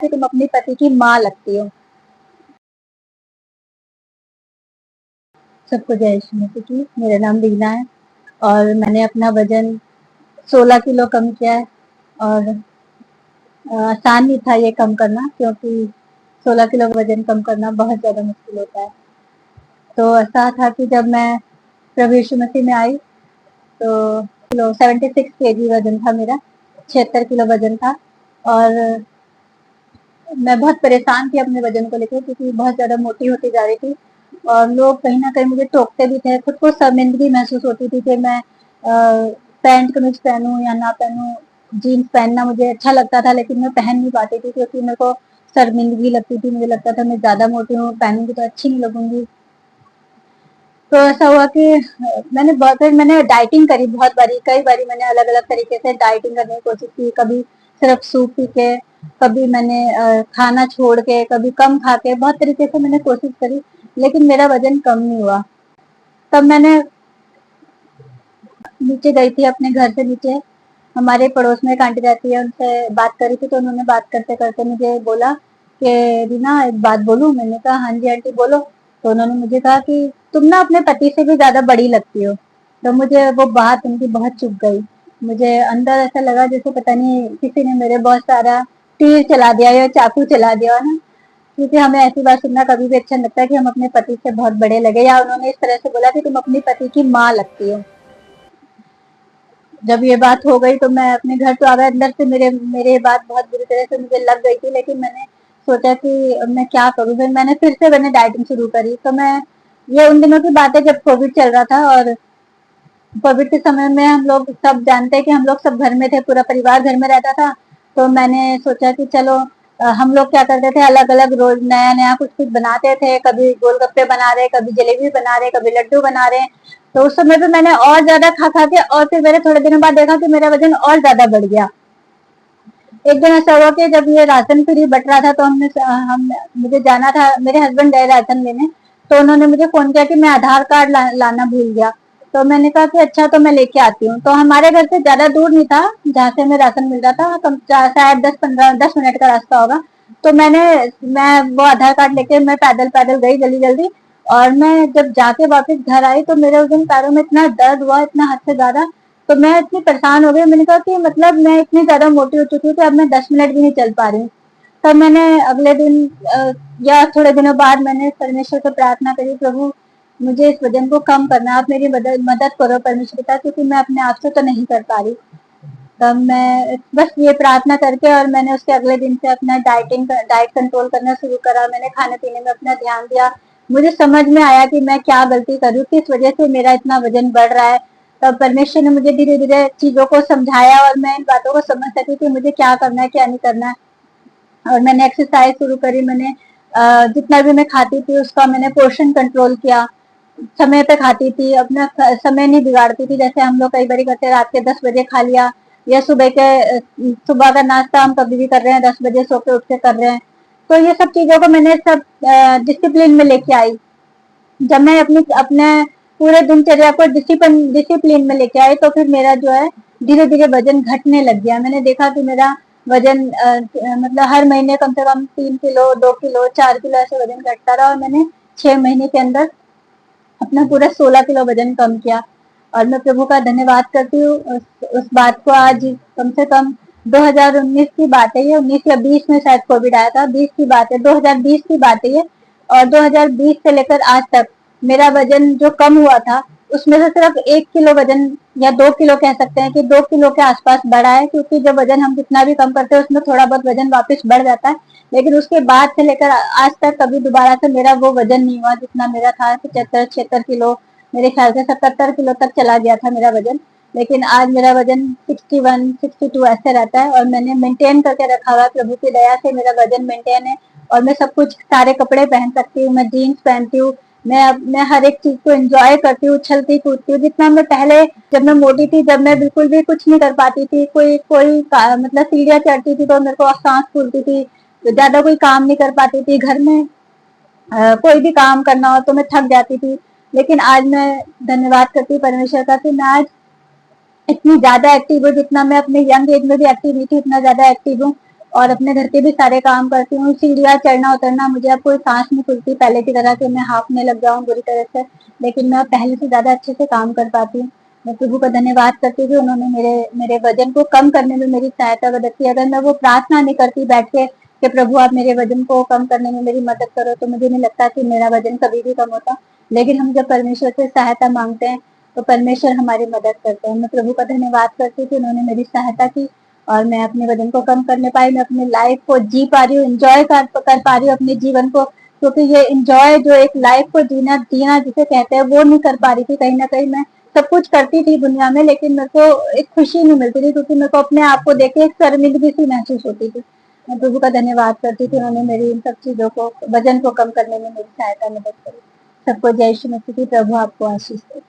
कि तुम अपने पति की माँ लगती हो। सबको जय श्री मसीह की। मेरा नाम रीना है और मैंने अपना वजन 16 किलो कम किया है। और आसान नहीं था ये कम करना, क्योंकि 16 किलो वजन कम करना बहुत ज़्यादा मुश्किल होता है। तो ऐसा था कि जब मैं प्रभु यीशु मसीह में आई तो 76 केजी वजन था मेरा, 76 किलो वजन था। और मैं बहुत परेशान थी अपने वजन को लेकर, क्योंकि बहुत ज़्यादा मोटी होती जा रही थी और लोग कहीं ना कहीं मुझे टोकते भी थे। खुद को शर्मिंदगी महसूस होती थी कि मैं पैंट कमीज पहनूं या ना पहनूं। जीन्स पहनना मुझे अच्छा लगता था, लेकिन मैं पहन नहीं पाती थी क्योंकि मेरे को शर्मिंदगी लगती थी। मुझे लगता था मैं ज़्यादा मोटी हूँ, पहनूंगी तो अच्छी नहीं लगूंगी। तो ऐसा हुआ कि मैंने डाइटिंग करी बहुत बारी, कई बारी मैंने अलग अलग तरीके से डाइटिंग करने की कोशिश की। कभी सिर्फ सूप पी के, कभी मैंने खाना छोड़ के, कभी कम खा के, बहुत तरीके से मैंने कोशिश करी, लेकिन मेरा वजन कम नहीं हुआ। तब मैंने नीचे गई थी अपने घर से नीचे, हमारे पड़ोस में एक आंटी रहती है, उनसे बात करी थी। तो उन्होंने बात करते करते मुझे बोला कि रीना एक बात बोलूं। मैंने कहा हाँ जी आंटी बोलो। तो उन्होंने मुझे कहा कि तुम ना अपने पति से भी ज्यादा बड़ी लगती हो। तो मुझे वो बात उनकी बहुत चुभ गई। मुझे अंदर ऐसा लगा जैसे पता नहीं किसी ने मेरे बहुत सारा तीर चला दिया या चाकू चला दिया ना। क्योंकि हमें ऐसी बात सुनना कभी भी अच्छा नहीं लगता कि हम अपने पति से बहुत बड़े लगे, या उन्होंने इस तरह से बोला कि तुम अपनी पति की माँ लगती हो। जब ये बात हो गई तो मैं अपने घर तो आ गए। अंदर से मेरे मेरे बात बहुत बुरी तरह से मुझे लग गई थी, लेकिन मैंने सोचा कि मैं क्या करूं। फिर मैंने डाइटिंग शुरू करी। तो मैं ये उन दिनों की बात है जब कोविड चल रहा था, और कोविड के समय में हम लोग सब जानते हैं कि हम लोग सब घर में थे, पूरा परिवार घर में रहता था। तो मैंने सोचा कि चलो हम लोग क्या करते थे, अलग अलग रोज नया नया कुछ कुछ बनाते थे। कभी गोलगप्पे बना रहे, कभी जलेबी बना रहे, कभी लड्डू बना रहे। तो उस समय पे मैंने और ज्यादा खा खा के, और फिर मैंने थोड़े दिनों बाद देखा कि मेरा वजन और ज्यादा बढ़ गया। एक दिन ऐसा हुआ कि जब ये राशन फ्री बट रहा था, तो हम मुझे जाना था, मेरे हस्बैंड गए राशन लेने। तो उन्होंने मुझे फोन किया कि मैं आधार कार्ड लाना भूल गया। तो मैंने कहा कि अच्छा, तो मैं लेके आती हूँ। तो हमारे घर से ज्यादा दूर नहीं था जहाँ से हमें राशन मिल रहा था, कम शायद 10 मिनट का रास्ता होगा। तो मैं वो आधार कार्ड लेके मैं पैदल पैदल गई जल्दी जल्दी। और मैं जब जाके वापस घर आई तो मेरे उस दिन पैरों में इतना दर्द हुआ, इतना हद से ज्यादा। तो मैं इतनी परेशान हो गई। मैंने कहा कि मतलब मैं इतनी ज्यादा मोटी हो चुकी हूँ कि अब मैं 10 मिनट भी नहीं चल पा रही हूँ। तब मैंने अगले दिन या थोड़े दिनों बाद मैंने परमेश्वर से प्रार्थना करी, प्रभु मुझे इस वजन को कम करना, आप मेरी मदद करो परमेश्वर पिता, क्योंकि मैं अपने आप से तो नहीं कर पा रही। तब मैं बस ये प्रार्थना करके, और मैंने उसके अगले दिन से अपना डाइट कंट्रोल करना शुरू करा। मैंने खाने पीने में अपना ध्यान दिया। मुझे समझ में आया कि मैं क्या गलती कर रही हूँ, किस वजह से मेरा इतना वजन बढ़ रहा है। तब परमेश्वर ने मुझे धीरे धीरे चीजों को समझाया और मैं इन बातों को समझ सकी कि मुझे क्या करना है क्या नहीं करना है। और मैंने एक्सरसाइज शुरू करी। मैंने जितना भी मैं खाती थी उसका मैंने पोर्शन कंट्रोल किया। समय पे खाती थी, अपना समय नहीं बिगाड़ती थी। जैसे हम लोग कई बार करते हैं, रात के 10 बजे खा लिया, या सुबह का नाश्ता हम कभी भी कर रहे हैं 10 बजे सो के उठ के कर रहे हैं। तो ये सब चीजों को मैंने सब डिसिप्लिन में लेके आई। जब मैं अपने अपने पूरे दिनचर्या को डिसिप्लिन में लेके आई, तो फिर मेरा जो है धीरे धीरे वजन घटने लग गया। मैंने देखा कि मेरा वजन मतलब हर महीने कम से कम 3 किलो, 2 किलो, 4 किलो ऐसे वजन घटता रहा। और मैंने 6 महीने के अंदर अपना पूरा 16 किलो वजन कम किया। और मैं प्रभु का धन्यवाद करती हूँ उस बात को। आज कम से कम 2019 की बात है ये, 19 या 20 में शायद कोविड आया था, 20 की बात है, 2020 की बात है ये। और 2020 से लेकर आज तक मेरा वजन जो कम हुआ था, उसमें से सिर्फ 1 किलो वजन, या 2 किलो कह सकते हैं कि 2 किलो के आसपास बढ़ा है। क्योंकि जब वजन हम कितना भी कम करते हैं उसमें थोड़ा बहुत वजन वापस बढ़ जाता है, लेकिन उसके बाद से लेकर आज तक कभी दोबारा से मेरा वो वजन नहीं हुआ जितना मेरा था। 75-76 किलो, मेरे ख्याल से 77 किलो तक चला गया था मेरा वजन। लेकिन आज मेरा वजन 61-62 ऐसे रहता है, और मैंने मेंटेन करके रखा हुआ। प्रभु की दया से मेरा वजन मेंटेन है, और मैं सब कुछ सारे कपड़े पहन सकती हूँ। मैं जीन्स पहनती हूँ, मैं हर एक चीज को एंजॉय करती हूँ, उछलती कूदती हूँ। जितना मैं पहले, जब मैं मोटी थी, जब मैं बिल्कुल भी कुछ नहीं कर पाती थी, मतलब सीढ़ियाँ चढ़ती थी तो मेरे को सांस फूलती थी, ज्यादा कोई काम नहीं कर पाती थी घर में। कोई भी काम करना हो तो मैं थक जाती थी। लेकिन आज मैं धन्यवाद करती हूँ परमेश्वर का कि मैं आज इतनी ज्यादा एक्टिव हूँ। जितना मैं अपने यंग एज में भी एक्टिव नहीं थी, उतना ज्यादा एक्टिव हूँ। और अपने घर के भी सारे काम करती हूँ। सीढ़ियाँ चढ़ना उतरना मुझे अब कोई सांस नहीं खुलती पहले की तरह कि मैं हाँफने लग जाऊँ बुरी तरह से, लेकिन मैं पहले से ज्यादा अच्छे से काम कर पाती हूँ। मैं प्रभु का धन्यवाद करती हूँ, उन्होंने मेरे मेरे वजन को कम करने में मेरी सहायता मदद की। अगर मैं वो प्रार्थना नहीं करती बैठ के कि प्रभु आप मेरे वजन को कम करने में मेरी मदद करो, तो मुझे नहीं लगता कि मेरा वजन कभी भी कम होता। लेकिन हम जब परमेश्वर से सहायता मांगते हैं तो परमेश्वर हमारी मदद करते हैं। मैं प्रभु का धन्यवाद करती हूँ कि उन्होंने मेरी सहायता की और मैं अपने वजन को कम करने पाई। मैं अपनी लाइफ को जी पा रही हूँ, एंजॉय कर पा रही हूँ अपने जीवन को, क्योंकि ये एंजॉय जो एक लाइफ को जीना जीना जिसे कहते हैं वो नहीं कर पा रही थी। कहीं ना कहीं मैं सब कुछ करती थी दुनिया में, लेकिन मेरे को एक खुशी नहीं मिलती थी, क्योंकि मेरे को अपने आप को देख के एक शर्मिंदगी सी महसूस होती थी। मैं प्रभु का धन्यवाद करती थी, उन्होंने मेरी इन सब चीजों को वजन को कम करने में मेरी सहायता मदद करी। सबको जय श्री मसीह की। प्रभु आपको आशीष दे।